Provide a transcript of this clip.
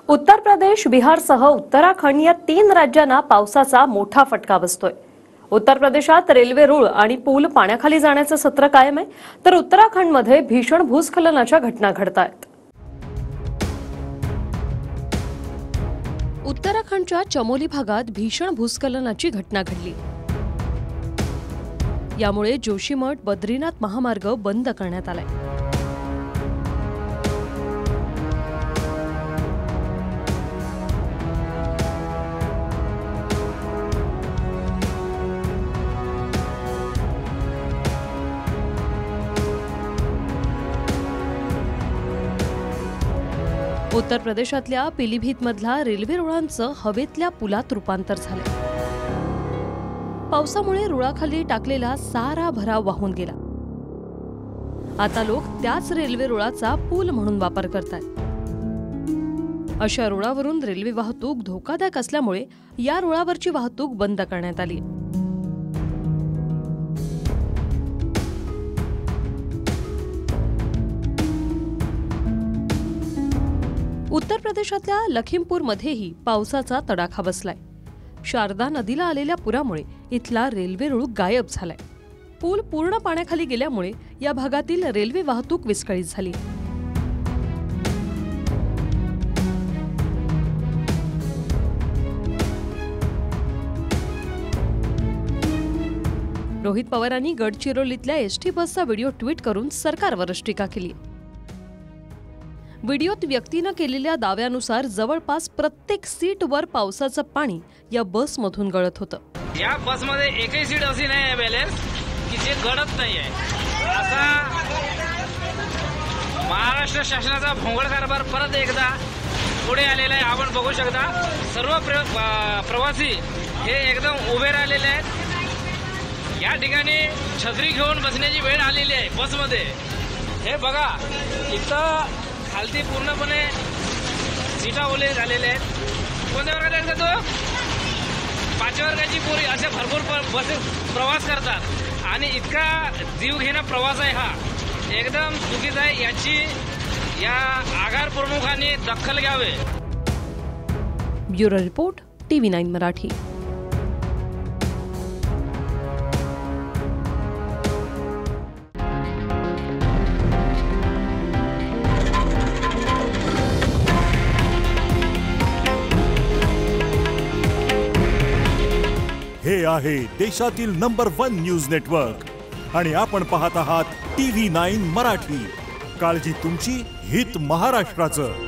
उत्तर प्रदेश, बिहारसह उत्तराखंड या 3 राज्यांना पावसाचा मोठा फटका बसतोय। उत्तर प्रदेशात रेल्वे रुळ आणि पूल पाण्याखाली जाण्याचं सत्र कायम आहे, तर उत्तराखंडमध्ये भीषण भूस्खलनाच्या घटना घडतायत। उत्तराखंडच्या चमोली भागात भीषण भूस्खलनाची घटना घडली। यामुळे जोशीमठ बद्रीनाथ महामार्ग बंद करण्यात आलाय। उत्तर प्रदेशातल्या पिलीभीतमधल्या रेल्वे रुळांचं हवेतल्या पुलात रूपांतर झालंय। पावसामुळे रुळाखाली टाकलेला सारा भराव वाहून गेला। आता लोक त्याच रेल्वे रुळाचा पूल म्हणून वापर करतात। अशा रुळावरून रेल्वे वाहतूक धोकादायक असल्यामुळे या रुळावरची वाहतूक बंद करण्यात आली। उत्तर प्रदेशातल्या लखीमपूरमध्येही पावसाचा तडाखा बसलाय। शारदा नदीला आलेल्या पुरामुळे इथला रेल्वे रुळ गायब झालाय। पूल पूर्ण पाण्याखाली गेल्यामुळे या भागातील रेल्वे वाहतूक विस्कळीत झाली। रोहित पवारांनी गडचिरोलीतल्या एसटी बसचा व्हिडिओ ट्विट करून सरकारवरच टीका केली। व्हिडिओत व्यक्तीनं केलेल्या दाव्यानुसार जवळपास प्रत्येक सीटवर पावसाचं पाणी या बसमधून गळत होतं। या बसमध्ये एकही सीट अशी नाही आहे बॅलन्स की जे गळत नाही आहे। असा महाराष्ट्र शासनाचा भोंगळ कारभार परत एकदा पुढे आलेला आहे। आपण बघू शकता सर्व प्रवासी हे एकदम उभे राहिलेले आहेत। या ठिकाणी छत्री घेऊन बसण्याची वेळ आलेली आहे बसमध्ये। हे बघा इथं खालती पूर्णपणे सीटा ओले झालेले आहेत। कोणत्या वर्गात आहे तो? 5व्या वर्गाची पोरी असे भरपूर बसेस प्रवास करतात आणि इतका जीव घेणा प्रवास आहे हा एकदम चुकीचा आहे। याची या आगार प्रमुखांनी दखल घ्यावे। Bureau report TV9 Marathi. हे आहे देशातील नंबर 1 न्यूज नेटवर्क आणि आपण पाहत आहात TV9 मराठी। काळजी तुमची, हित महाराष्ट्राचं।